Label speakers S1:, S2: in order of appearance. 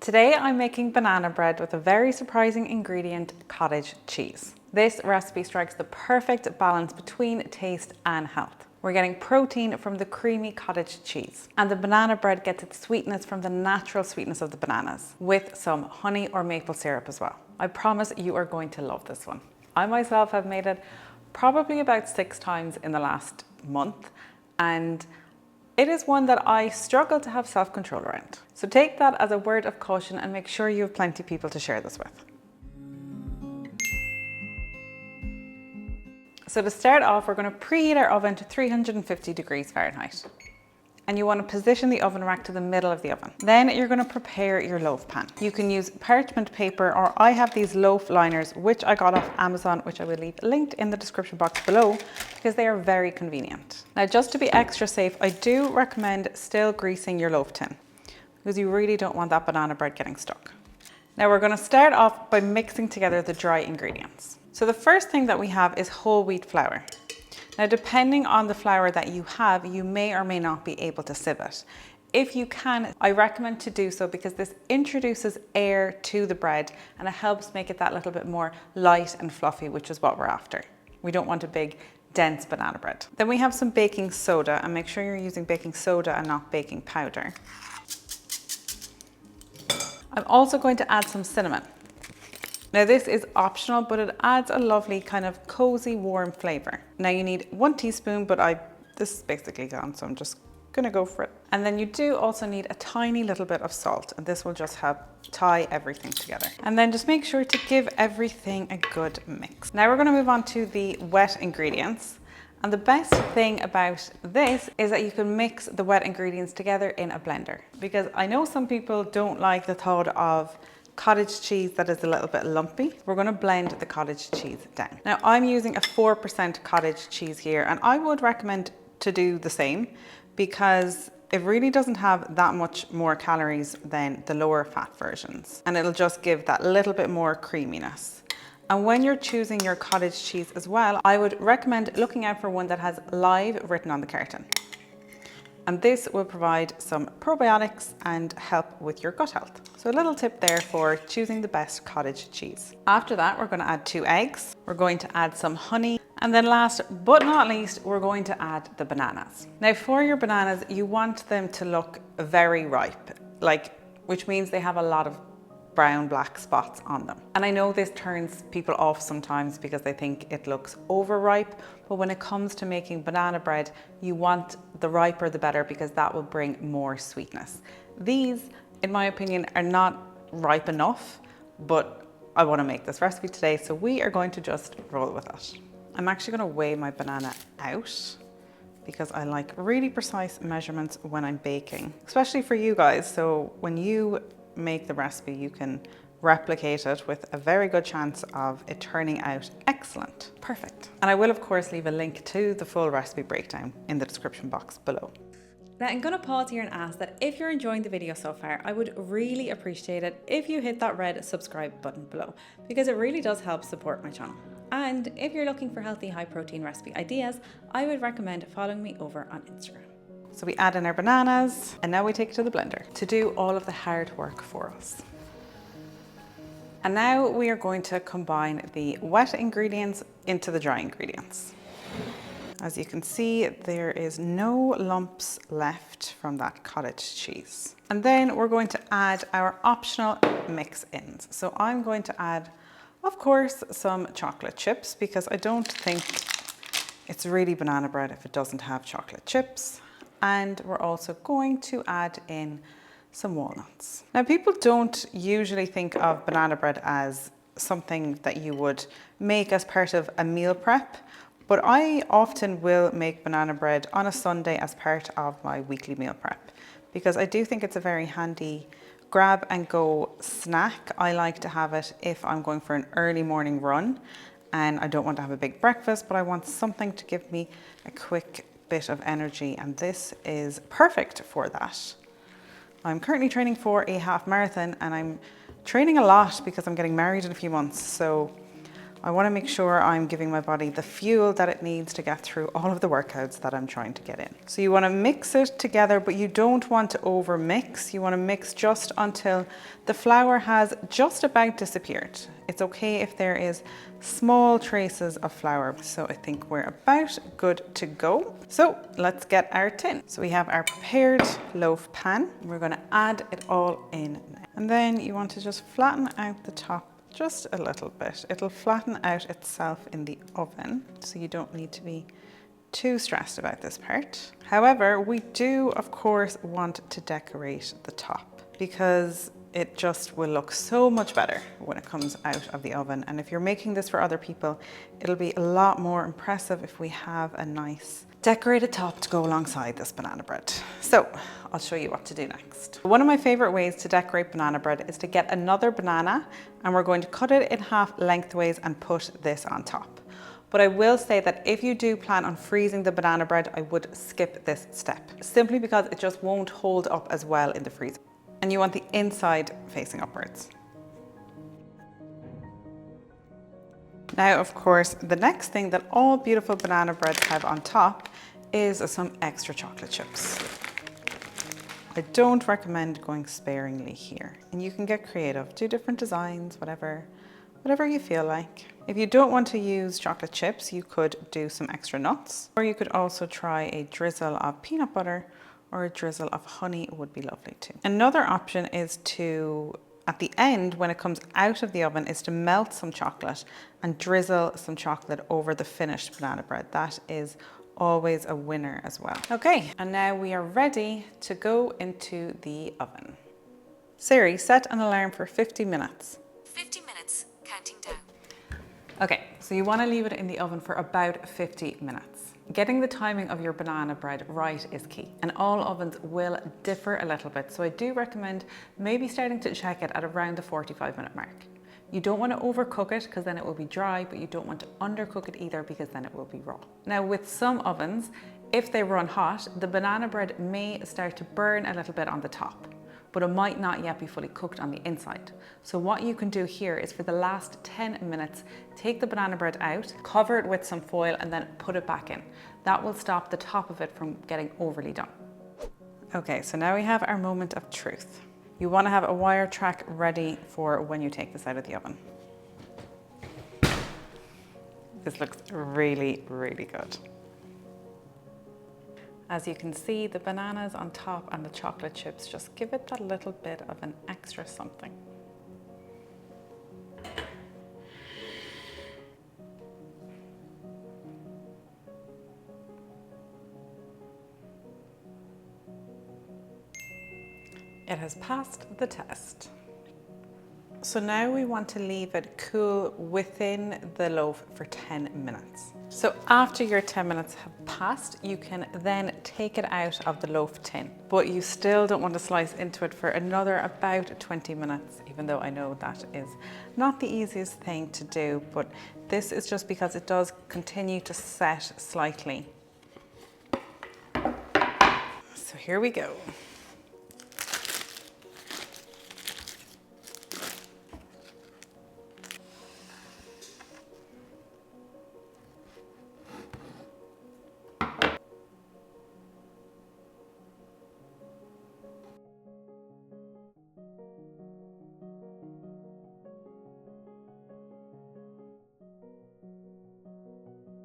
S1: Today I'm making banana bread with a very surprising ingredient, cottage cheese. This recipe strikes the perfect balance between taste and health. We're getting protein from the creamy cottage cheese, and the banana bread gets its sweetness from the natural sweetness of the bananas, with some honey or maple syrup as well. I promise you are going to love this one. I myself have made it probably about 6 times in the last month, and it is one that I struggle to have self-control around. So take that as a word of caution and make sure you have plenty of people to share this with. So to start off, we're going to preheat our oven to 350 degrees Fahrenheit. And you want to position the oven rack to the middle of the oven. Then you're going to prepare your loaf pan. You can use parchment paper, or I have these loaf liners, which I got off Amazon, which I will leave linked in the description box below, because they are very convenient. Now, just to be extra safe, I do recommend still greasing your loaf tin, because you really don't want that banana bread getting stuck. Now we're going to start off by mixing together the dry ingredients. So the first thing that we have is whole wheat flour. Now, depending on the flour that you have, you may or may not be able to sieve it. If you can, I recommend to do so because this introduces air to the bread and it helps make it that little bit more light and fluffy, which is what we're after. We don't want a big, dense banana bread. Then we have some baking soda, and make sure you're using baking soda and not baking powder. I'm also going to add some cinnamon. Now this is optional, but it adds a lovely kind of cozy, warm flavor. Now you need 1 teaspoon, but this is basically gone, so I'm just gonna go for it. And then you do also need a tiny little bit of salt, and this will just help tie everything together. And then just make sure to give everything a good mix. Now we're gonna move on to the wet ingredients. And the best thing about this is that you can mix the wet ingredients together in a blender, because I know some people don't like the thought of cottage cheese that is a little bit lumpy. We're going to blend the cottage cheese down. Now I'm using a 4% cottage cheese here, and I would recommend to do the same because it really doesn't have that much more calories than the lower fat versions, and it'll just give that little bit more creaminess. And when you're choosing your cottage cheese as well, I would recommend looking out for one that has live written on the carton. And this will provide some probiotics and help with your gut health. So a little tip there for choosing the best cottage cheese. After that, we're going to add 2 eggs. We're going to add some honey. And then last but not least, we're going to add the bananas. Now for your bananas, you want them to look very ripe, which means they have a lot of brown, black spots on them. And I know this turns people off sometimes because they think it looks overripe, but when it comes to making banana bread, you want the riper the better, because that will bring more sweetness. These, in my opinion, are not ripe enough, but I want to make this recipe today, so we are going to just roll with it. I'm actually going to weigh my banana out because I like really precise measurements when I'm baking, especially for you guys. So when you make the recipe, you can replicate it with a very good chance of it turning out excellent. Perfect. And I will of course leave a link to the full recipe breakdown in the description box below. Now I'm going to pause here and ask that if you're enjoying the video so far, I would really appreciate it if you hit that red subscribe button below, because it really does help support my channel. And if you're looking for healthy, high protein recipe ideas, I would recommend following me over on Instagram. So we add in our bananas, and now we take it to the blender to do all of the hard work for us. And now we are going to combine the wet ingredients into the dry ingredients. As you can see, there is no lumps left from that cottage cheese. And then we're going to add our optional mix-ins. So I'm going to add, of course, some chocolate chips, because I don't think it's really banana bread if it doesn't have chocolate chips. And we're also going to add in some walnuts. Now, people don't usually think of banana bread as something that you would make as part of a meal prep, but I often will make banana bread on a Sunday as part of my weekly meal prep, because I do think it's a very handy grab and go snack. I like to have it if I'm going for an early morning run and I don't want to have a big breakfast, but I want something to give me a quick bit of energy, and this is perfect for that. I'm currently training for a half marathon, and I'm training a lot because I'm getting married in a few months, so I want to make sure I'm giving my body the fuel that it needs to get through all of the workouts that I'm trying to get in. So you want to mix it together, but you don't want to over mix. You want to mix just until the flour has just about disappeared. It's okay if there is small traces of flour. So I think we're about good to go. So let's get our tin. So we have our prepared loaf pan. We're going to add it all in now. And then you want to just flatten out the top just a little bit. It'll flatten out itself in the oven, so you don't need to be too stressed about this part. However, we do of course want to decorate the top because it just will look so much better when it comes out of the oven. And if you're making this for other people, it'll be a lot more impressive if we have a nice decorated top to go alongside this banana bread. So I'll show you what to do next. One of my favorite ways to decorate banana bread is to get another banana, and we're going to cut it in half lengthways and put this on top. But I will say that if you do plan on freezing the banana bread, I would skip this step, simply because it just won't hold up as well in the freezer. And you want the inside facing upwards. Now, of course, the next thing that all beautiful banana breads have on top is some extra chocolate chips. I don't recommend going sparingly here, and you can get creative, do different designs, whatever you feel like. If you don't want to use chocolate chips, you could do some extra nuts, or you could also try a drizzle of peanut butter or a drizzle of honey would be lovely too. Another option is to, at the end, when it comes out of the oven, is to melt some chocolate and drizzle some chocolate over the finished banana bread. That is always a winner as well. Okay, and now we are ready to go into the oven. Siri, set an alarm for 50 minutes.
S2: 50 minutes, counting down.
S1: Okay, so you want to leave it in the oven for about 50 minutes. Getting the timing of your banana bread right is key, and all ovens will differ a little bit, so I do recommend maybe starting to check it at around the 45-minute mark. You don't want to overcook it because then it will be dry, but you don't want to undercook it either because then it will be raw. Now, with some ovens, if they run hot, the banana bread may start to burn a little bit on the top, but it might not yet be fully cooked on the inside. So what you can do here is for the last 10 minutes, take the banana bread out, cover it with some foil, and then put it back in. That will stop the top of it from getting overly done. Okay, so now we have our moment of truth. You want to have a wire track ready for when you take this out of the oven. This looks really, really good. As you can see, the bananas on top and the chocolate chips just give it that little bit of an extra something. It has passed the test. So now we want to leave it cool within the loaf for 10 minutes. So after your 10 minutes have passed, you can then take it out of the loaf tin, but you still don't want to slice into it for another about 20 minutes, even though I know that is not the easiest thing to do, but this is just because it does continue to set slightly. So here we go.